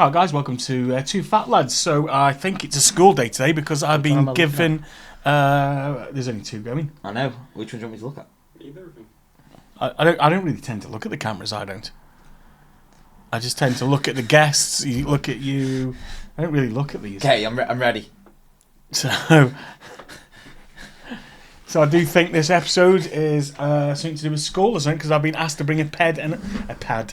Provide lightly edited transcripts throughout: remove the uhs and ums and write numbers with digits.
Hi guys, welcome to Two Phat Lads. So I think it's a school day today because I've been given... there's only two going. I know. Which one do you want me to look at? Either of them. I don't really tend to look at the cameras, I don't. I just tend to look at the guests, look at you. I don't really look at these. Okay, I'm ready. So I do think this episode is something to do with school or something because I've been asked to bring a pen and a pen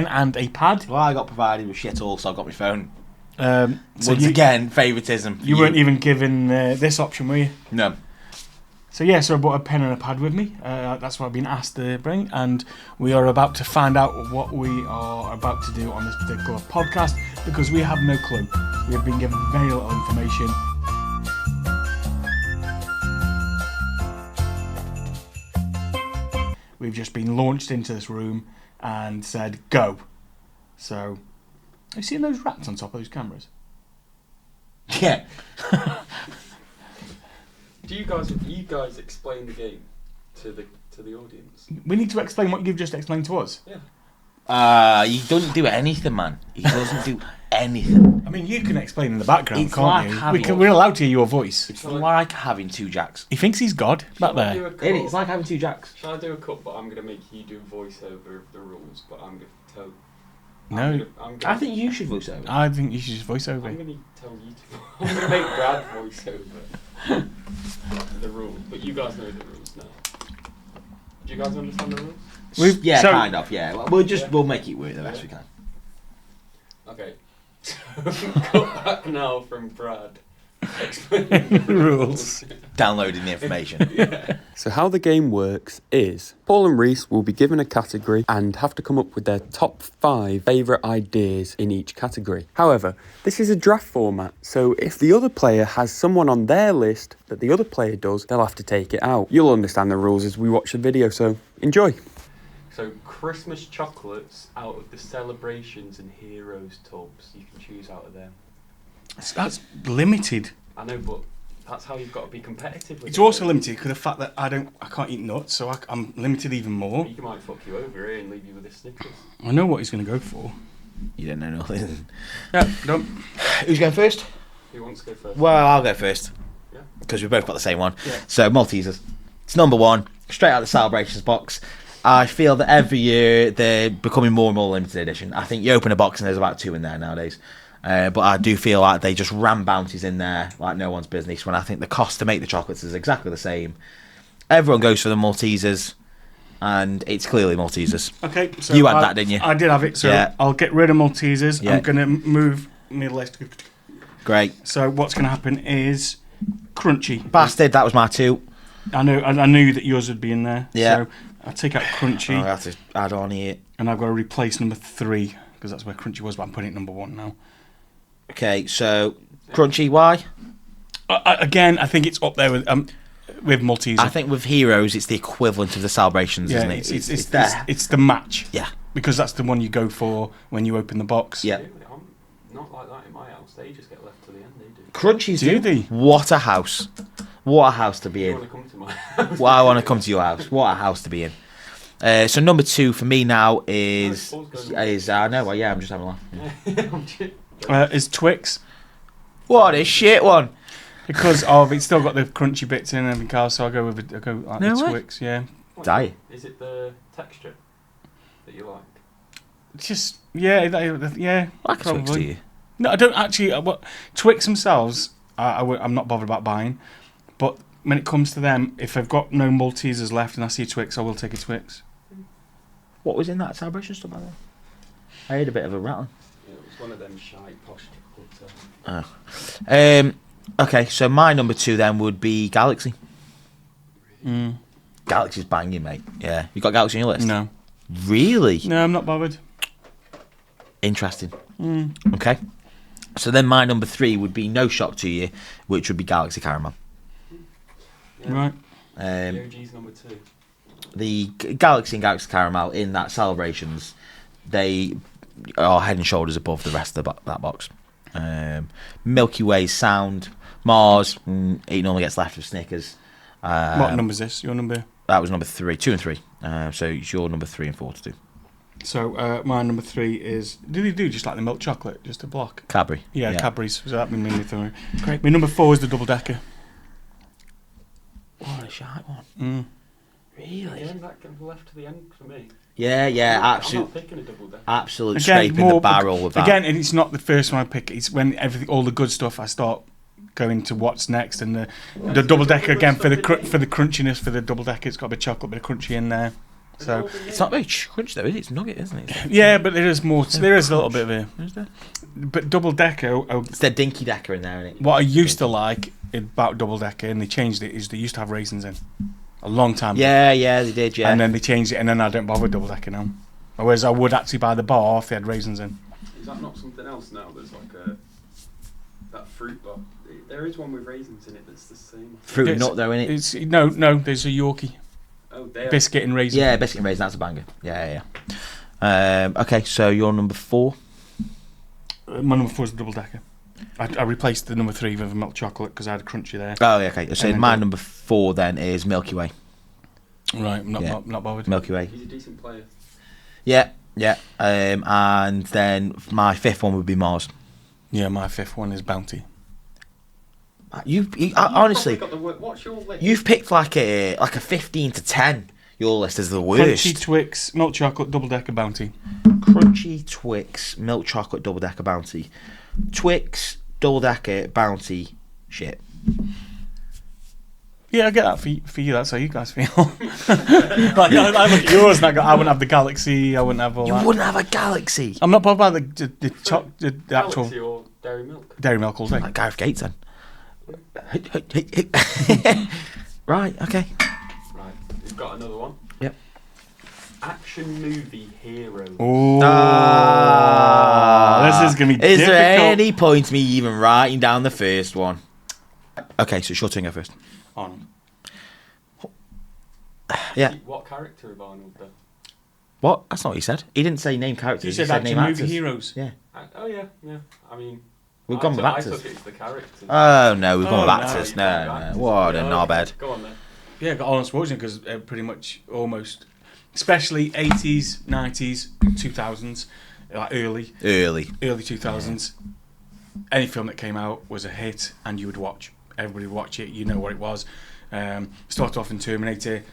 and a pad. Well, I got provided with shit all, so I got my phone. So again, favouritism. You weren't even given this option, were you? No. So I brought a pen and a pad with me. That's what I've been asked to bring, and we are about to find out what we are about to do on this particular podcast because we have no clue. We have been given very little information. We've just been launched into this room and said, go. So, have you seen those rats on top of those cameras? Yeah. Do you guys explain the game to the audience? We need to explain what you've just explained to us. Yeah. He doesn't do anything, man. He doesn't do anything. I mean, you can explain in the background, It's can't like you? having- We're allowed to hear your voice. It's like having two jacks. He thinks he's God back Shall I do there. a cut? It's like having two jacks. Shall I do a cut? But I'm gonna make you do voiceover of the rules. But I'm gonna tell. No, I think you should voice over. I think you should just voice over I'm it. gonna tell you to. I'm gonna make Brad voice over the rules. But you guys know the rules now. Do you guys understand the rules? Yeah, so- kind of. Yeah. We'll make it work the best we can. Okay. So cut back now from Brad. Explaining the Rules. Downloading the information. Yeah. So how the game works is Paul and Reece will be given a category and have to come up with their top 5 favourite ideas in each category. However, this is a draft format, so if the other player has someone on their list that the other player does, they'll have to take it out. You'll understand the rules as we watch the video, so enjoy. So Christmas chocolates out of the celebrations and heroes tubs. You can choose out of them. That's limited. I know, but that's how you've got to be competitive with It's it. also limited because the fact that I can't eat nuts, so I'm limited even more. He might fuck you over here and leave you with a Snickers. I know what he's going to go for. You don't know nothing. Yeah, don't. Who's going first? Who wants to go first? Well, I'll go first. Yeah. Because we've both got the same one. Yeah. So, Maltesers. It's number 1, straight out of the celebrations box. I feel that every year they're becoming more and more limited edition. I think you open a box and there's about 2 in there nowadays. But I do feel like they just ram bounties in there like no one's business when I think the cost to make the chocolates is exactly the same. Everyone goes for the Maltesers, and it's clearly Maltesers. Okay, so You had that, didn't you? I did have it, so Yeah. I'll get rid of Maltesers. Yeah. I'm going to move my list. Great. So what's going to happen is Crunchy. Bastard, that was my 2. I knew that yours would be in there. Yeah. So I'll take out Crunchy, I have to add on here. and I've got to replace number 3 because that's where Crunchy was, but I'm putting it number 1 now. Okay, so Crunchy, why? Again, I think it's up there with Malteser. I think with Heroes, it's the equivalent of the celebrations, isn't it? It's there. it's the match. Yeah. Because that's the one you go for when you open the box. Yeah. I'm not like that in my house. They just get left to the end. They do. Crunchies, Do they? What a house. What a house to be You in. want to come to my house? Well, I want to come to your house. What a house to be in. So number 2 for me now is I know. Well, yeah, I'm just having a laugh. Is Twix. What a shit one. Because of it's still got the crunchy bits in and everything else, so I'll go with No the way. Twix, yeah. Die. Is it the texture that you like? Just yeah. I can Twix to you. No, I don't actually. Twix themselves, I'm not bothered about buying, but when it comes to them, if I've got no Maltesers left and I see a Twix, I will take a Twix. What was in that celebration stuff, by the way? I heard a bit of a rattling. Yeah, it was one of them shy posh chocolates. Okay, so my number 2 then would be Galaxy. Mm. Galaxy's banging, mate. Yeah. You got Galaxy on your list? No. Really? No, I'm not bothered. Interesting. Mm. Okay. So then my number 3 would be no shock to you, which would be Galaxy Caramel. Yeah. Right. The OG's number 2. The Galaxy and Galaxy Caramel in that celebrations, they are head and shoulders above the rest of that box. Milky Way sound. Mars, it normally gets left with Snickers. What number is this? Your number? That was number 3, 2 and 3. So it's your number 3 and 4 to do. So my number 3 is. Did he do just like the milk chocolate, just a block? Cadbury. Yeah, Cadbury's. So that'd be mainly thing. Great. My number 4 is the double decker. What a shite one. Really? Yeah, that kind of left to the end for me. Yeah, I'm not absolutely. picking a double decker. Absolute Again, scraping the barrel with that. Again, and it's not the first one I pick. It's when all the good stuff, I start going to what's next, and the double decker again for the crunchiness for the double decker. It's got a bit of chocolate, bit of crunchy in there. So it's not very crunchy though, is it? It's nugget, isn't it? yeah, but there is more. There is a little bit of a. Is there? But double decker. It's the dinky decker in there, isn't it? What I used to like about double decker, and they changed it, is they used to have raisins in a long time ago. Yeah, they did. Yeah, And then they changed it, and then I don't bother with double decker now. Whereas I would actually buy the bar if they had raisins in. Is that not something else now? There's like that fruit bar. There is one with raisins in it that's the same. fruit and nut though, innit? It's no. There's a Yorkie Oh, they are. biscuit and raisin. Yeah, biscuit and raisin. That's a banger. Yeah. Okay, so you're number 4. My number 4 is the double decker. I replaced the number 3 with a milk chocolate because I had a crunchy there. Oh, yeah, okay. So And then my number 4 then is Milky Way. Right, I'm Yeah. not bothered. Milky Way. He's a decent player. Yeah. And then my 5th one would be Mars. Yeah, my 5th one is Bounty. Honestly, What's your list? you've picked like a 15 to 10. Your list is the worst. Crunchy Twix, milk chocolate, double decker Bounty. Crunchy Twix, milk chocolate, double decker Bounty. Twix, double decker Bounty. Shit. Yeah, I get that for you. That's how you guys feel. Like, I look at yours and I wouldn't have the Galaxy. I wouldn't have all You that. wouldn't have a Galaxy. I'm not bothered by the actual Galaxy or Dairy Milk? Dairy Milk all day. Like Gareth Gates then. Right, okay. Right, we've got another one. Yep. Action movie hero. Oh, this is gonna be Is difficult. there any point me even writing down the first one? Okay, so it's your turn to go first. Arnold. Yeah. What character of Arnold though? What? That's not what he said. He didn't say name characters. You He said said action name movie actors. heroes. Yeah. Oh yeah. I mean, We've gone with I actors. took it as the characters. Oh no, we've gone Oh, with no, actors. you No, can't go no. actors. What a Oh, knobhead. Go on then. Yeah, got Arnold Schwarzenegger because pretty much almost, especially 80s, 90s, 2000s, like early Early. 2000s. Any film that came out was a hit, and you would watch. Everybody would watch it. You know what it was. Started off in Terminator.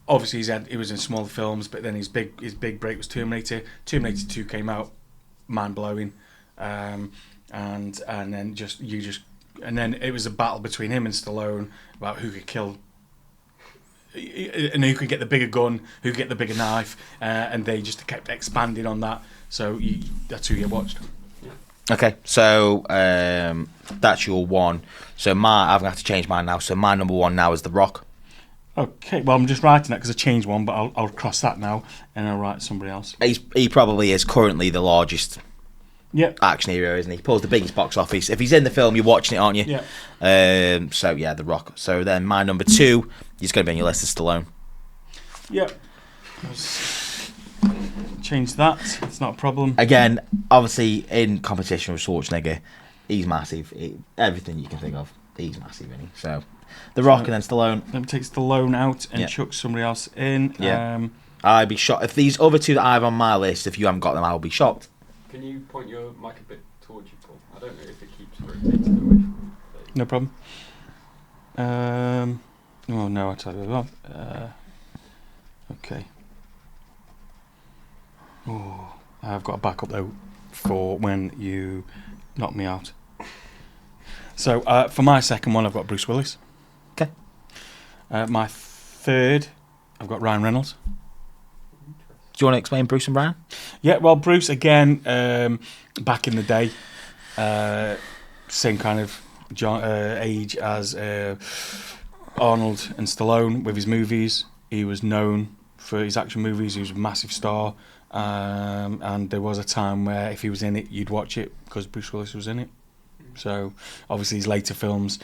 Obviously, he was in smaller films, but then his big break was Terminator. Terminator 2 came out, mind blowing, and then and then it was a battle between him and Stallone about who could kill. And who could get the bigger gun, who could get the bigger knife, and they just kept expanding on that. So that's who you watched. Okay, so that's your one. So I'm gonna have to change mine now. So my number 1 now is The Rock. Okay, well I'm just writing that because I changed one, but I'll cross that now and I'll write somebody else. He probably is currently the largest Yep. action hero, isn't he? He pulls the biggest box office. If he's in the film, you're watching it, aren't you? Yeah. So yeah, The Rock. So then my number 2, he's going to be on your list, is Stallone. Yep. Change that. It's not a problem. Again, obviously in competition with Schwarzenegger, he's massive. Everything you can think of, he's massive, isn't he? So The Rock and then Stallone. Let me take Stallone out and Yeah. chuck somebody else in. Yeah. I'd be shocked if these other 2 that I have on my list, if you haven't got them, I'll be shocked. Can you point your mic a bit towards you, Paul? I don't know if it keeps rotating away from you. No problem. Oh no, I tell you what. Okay. Oh, I've got a backup though for when you knock me out. So for my second one, I've got Bruce Willis. Okay. My third, I've got Ryan Reynolds. Do you want to explain Bruce and Brian? Yeah, well, Bruce again, back in the day, same kind of age as Arnold and Stallone with his movies. He was known for his action movies. He was a massive star, and there was a time where if he was in it, you'd watch it because Bruce Willis was in it. So obviously his later films,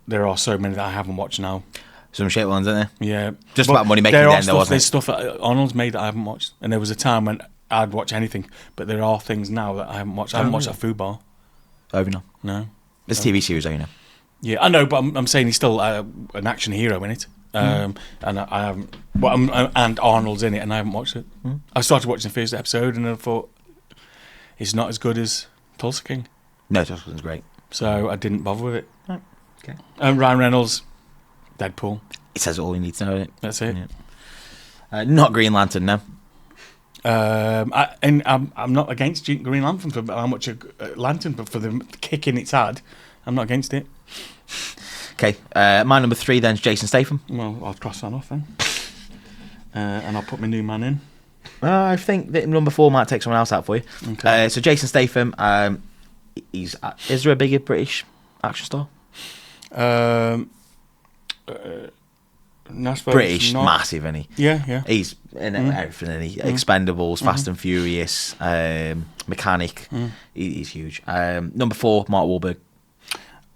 there are so many that I haven't watched now. Some shit ones, isn't there? Yeah, Just but about money making there are then, though, wasn't There's it? stuff that Arnold's made that I haven't watched, and there was a time when I'd watch anything, but there are things now that I haven't watched. I haven't watched that Food Bar. Over now. No. It's a TV series, though, you know. Yeah, I know, but I'm saying he's still an action hero in it. and I haven't. Well, and Arnold's in it, and I haven't watched it. I started watching the first episode, and I thought it's not as good as Tulsa King, No, Tulsa King's great. so I didn't bother with it. Right. Okay. Ryan Reynolds, Deadpool. It says all you need to know. It. That's it. Yeah. Not Green Lantern, no. I'm not against Green Lantern for how much a lantern, but for the kicking it's had, I'm not against it. Okay, my number 3 then is Jason Statham. Well, I'll cross that off then, and I'll put my new man in. I think that number 4 might take someone else out for you. Okay. So Jason Statham, is there a bigger British action star? No, I suppose British, not. massive, isn't he? Yeah. He's in everything, isn't he? Expendables, Fast and Furious, Mechanic. He's huge. Number 4, Mark Wahlberg.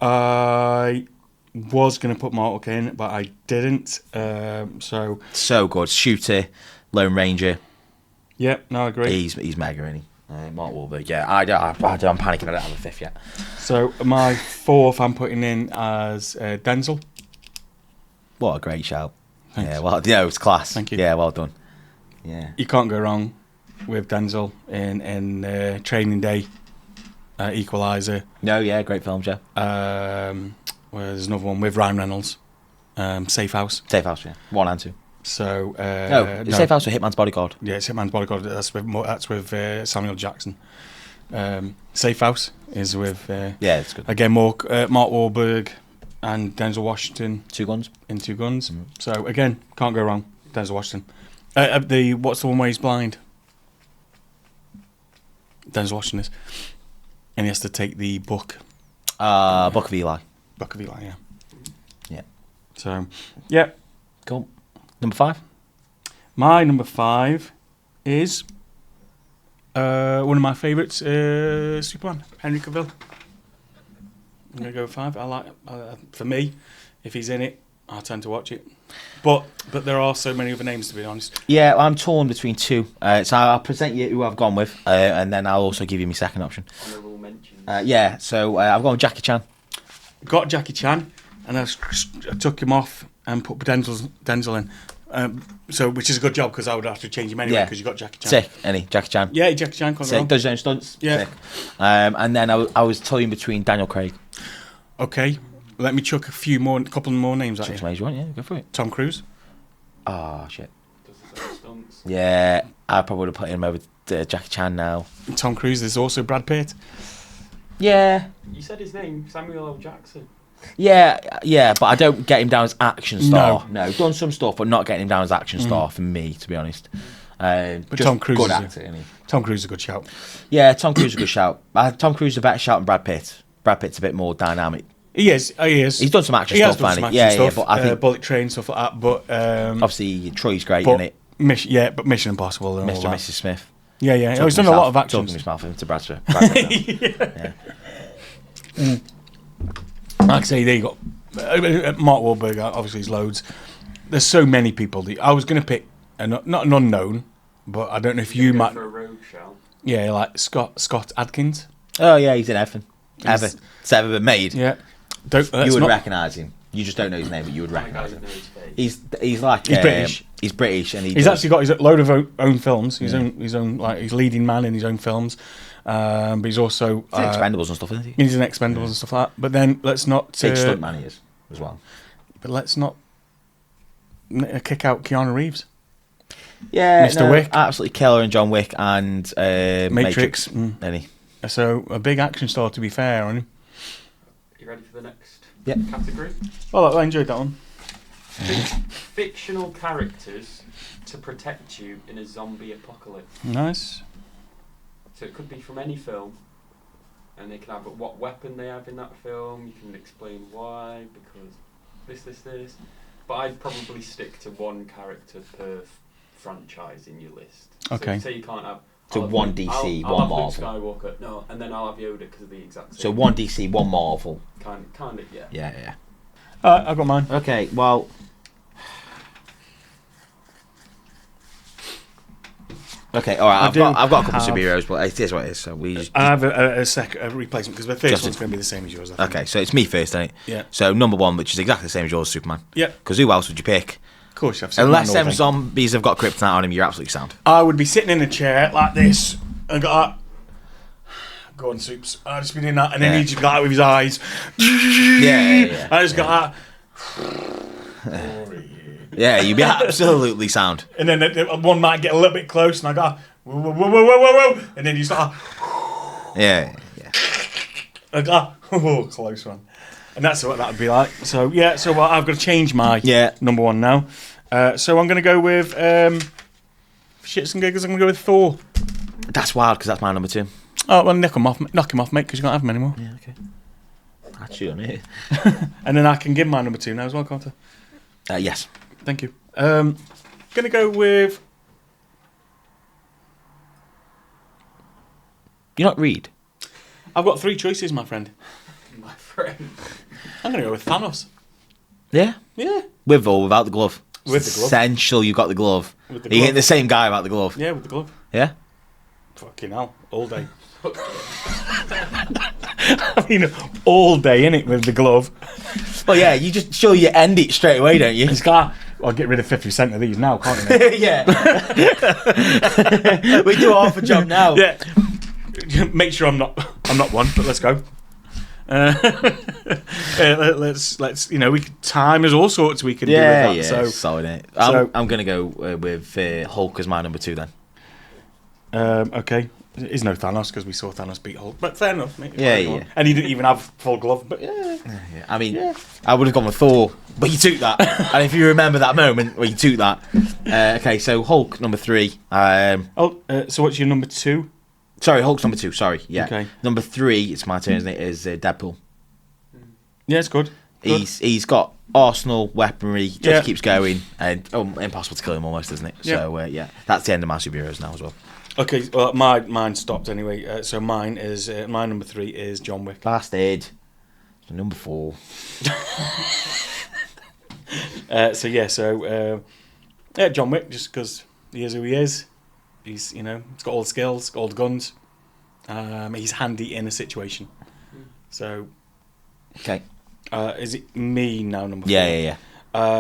I was going to put Mark in, but I didn't. So good. Shooter, Lone Ranger. Yeah, no, I agree. He's mega, isn't he? Mark Wahlberg. Yeah, I'm panicking. I don't have a 5th yet. So my 4th, I'm putting in as Denzel. What a great shout. Thanks. Yeah, well, it's class. Thank you. Yeah, well done. Yeah. You can't go wrong with Denzel in Training Day, Equalizer. No, yeah, great films, yeah. There's another one with Ryan Reynolds, Safe House. Safe House, yeah. 1 and 2. So No, Safe House with Hitman's Bodyguard. Yeah, it's Hitman's Bodyguard. That's with Samuel Jackson. Safe House is with Yeah, it's good. again Mark Wahlberg and Denzel Washington 2 Guns. in Two Guns. So again, can't go wrong. Denzel Washington. What's the one where he's blind? Denzel Washington is, and he has to take the book. Book of Eli. Book of Eli, yeah. Yeah. So, yeah. Cool. Number 5? My number 5 is one of my favourites, Superman, Henry Cavill. I'm going to go with 5. I like, for me, if he's in it, I tend to watch it. But there are so many other names, to be honest. Yeah, I'm torn between 2. So I'll present you who I've gone with, and then I'll also give you my second option. Honourable mentions. Yeah, so I've gone with Jackie Chan. Got Jackie Chan, and I took him off and put Denzel in. Which is a good job, because I would have to change him anyway, because you got Jackie Chan. Sick, any Jackie Chan. Yeah, Jackie Chan. Can't go Sick, wrong. does his own stunts. Yeah. Sick. And then I was toying between Daniel Craig. Okay, let me chuck a couple more names at Chuck you. some you want, yeah, go for it. Tom Cruise. Oh, shit. Does his own stunts. Yeah, I probably would have put him over Jackie Chan now. Tom Cruise. There's also Brad Pitt. Yeah. You said his name, Samuel L. Jackson. Yeah, but I don't get him down as action star. No. Done some stuff, but not getting him down as action star for me, to be honest. But just Tom Cruise good is actor, isn't he? Tom Cruise is a good shout. Yeah, Tom Cruise is a good shout. Tom Cruise is a better shout than Brad Pitt. Brad Pitt's a bit more dynamic. He is. He's done some action He has stuff, done some hasn't action he? Yeah, stuff. but I think Bullet Train, stuff like that. But obviously Troy's great, but isn't it? Mission Impossible and all Mr. that. and Mrs. Smith. Yeah. He's done a lot of Talking actions. his mouth into Brad Pitt. Yeah. Like I say, there you got Mark Wahlberg. Obviously, he's loads. There's so many people. I was going to pick not an unknown, but I don't know if you Go might. for a rogue shell. Yeah, like Scott Adkins. Oh yeah, he's in everything. It's ever been made. Yeah, You would recognise him. You just don't know his name, but you would My guy recognise him. doesn't know his face. He's like He's British. He's British, and He's actually got his load of own films. His own like he's leading man in his own films. But he's also Expendables and stuff, isn't he? he's in Expendables and stuff like that. But then let's not Big stuntman he is as well. But let's not kick out Keanu Reeves. Yeah, Mr. Wick. absolutely killer in John Wick and Matrix. Any? So a big action star, to be fair on him. You ready for the next Yep. category? Well, I enjoyed that one. Fictional characters to protect you in a zombie apocalypse. Nice. So it could be from any film, and they can have what weapon they have in that film. You can explain why, because this. But I'd probably stick to one character per franchise in your list. Okay. So you can't have. So I'll have one Luke- DC, I'll one have Marvel. Luke Skywalker, no, and then I'll have Yoda because of the exact same. So one DC, one Marvel. Kind of, yeah. Yeah. I've got mine. Okay, well, Okay, all right. I've do got a couple of have- superheroes, but it is what it is. So we. I have a replacement because the first Just- one's going to be the same as yours. I think. Okay, so it's me first, ain't it? Yeah. So number one, which is exactly the same as yours, Superman. Yep. Because who else would you pick? Of course, you have Superman Unless all them day. zombies have got kryptonite on him, you're absolutely sound. I would be sitting in a chair like this and got. Go on, Soups. I just be doing that, and then Yeah. he just got out with his eyes. Yeah. I just got Yeah, you'd be absolutely sound. that, and then one might get a little bit close, and I go, whoa, whoa, whoa, whoa, whoa, whoa, and then you start. Yeah. I go, oh, close one, and that's what that would be like. So yeah, so I've got to change my number one now. So I'm going to go with shits and giggles. I'm going to go with Thor. That's wild because that's my number two. Oh well, knock him off, mate, because you can't have him anymore. Yeah, okay. That's you on it. And then I can give my number two now as well, can't I? Yes. Thank you. Gonna go with. You're not Reed. I've got three choices, my friend. My friend. I'm gonna go with Thanos. Yeah. Yeah. With or without the glove. With It's the glove. essential you got the glove. With the You glove. hit the same guy about the glove. Yeah, with the glove. Yeah? Fucking hell, all day. I mean, all day, innit, with the glove. Well, yeah, you just show you end it straight away, don't you? It's got. I'll get rid of 50% of these now, can't you? Yeah. We do half a job now. Yeah. Make sure I'm not one, but let's go. Let's we could time there's all sorts we could do with that. So solid, innit? so- I'm going to go with Hulk as my number two then. okay. There is no Thanos because we saw Thanos beat Hulk, but fair enough, mate. Yeah. And he didn't even have full glove, but yeah. Yeah, I mean, I would have gone with Thor, but you took that. And if you remember that moment, well, you took that. Okay, so Hulk number three. So what's your number two? Sorry, Hulk's number two. Sorry, yeah. Okay. Number three, it's my turn, isn't it? Is Deadpool. Yeah, it's good. He's got arsenal weaponry, just Yeah. keeps going, and impossible to kill him almost, isn't it? Yeah. So that's the end of my superheroes now as well. Okay, well, mine stopped anyway. So mine is my number three is John Wick. Bastard. So number four. John Wick, just because he is who he is. He's he's got all the skills, got all the guns. He's handy in a situation. So, Okay. is it me now? Number four. Yeah.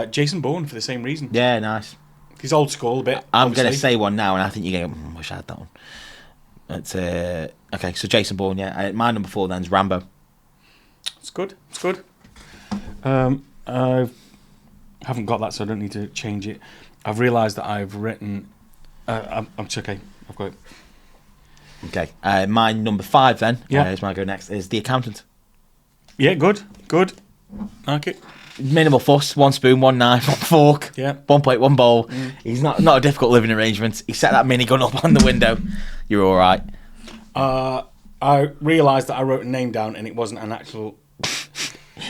Jason Bourne for the same reason. Yeah, nice. He's old school a bit. I'm going to obviously. say one now, and I think you're going, wish I had that one. It's, okay, so Jason Bourne, yeah. My number four then is Rambo. It's good. It's good. I haven't got that, so I don't need to change it. I've realised that I've written. It's okay. I've got it. Okay, my number five then, Yeah. is my go next, is The Accountant. Yeah, good. Like it. Minimal fuss, one spoon, one knife, one fork, Yeah. one plate, one bowl. He's not a difficult living arrangement. He set that minigun up on the window. You're all right. I realised that I wrote a name down and it wasn't an actual.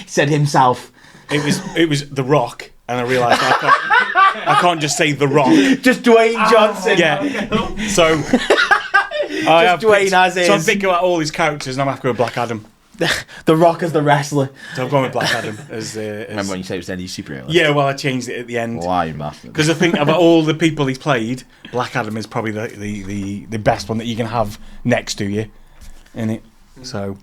Said himself. It was The Rock, and I realised I can't just say The Rock. Just Dwayne Johnson. Yeah. So I have Dwayne picked, as is. So I'm thinking about all these characters, and I'm going to have to go with Black Adam. The Rock as the wrestler. So I've gone with Black Adam as. Remember when you said it was the end of your superhero? Yeah, well, I changed it at the end. Why, bastard? Because I think about all the people he's played, Black Adam is probably the best one that you can have next to you, in it. So,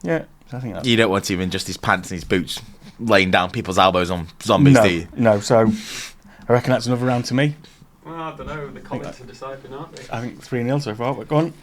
yeah, I think that's. You don't want him in just his pants and his boots laying down people's elbows on zombies, do you? No, so I reckon that's another round to me. Well, I don't know. The comments are deciding, aren't they? I think 3-0 so far, but go on.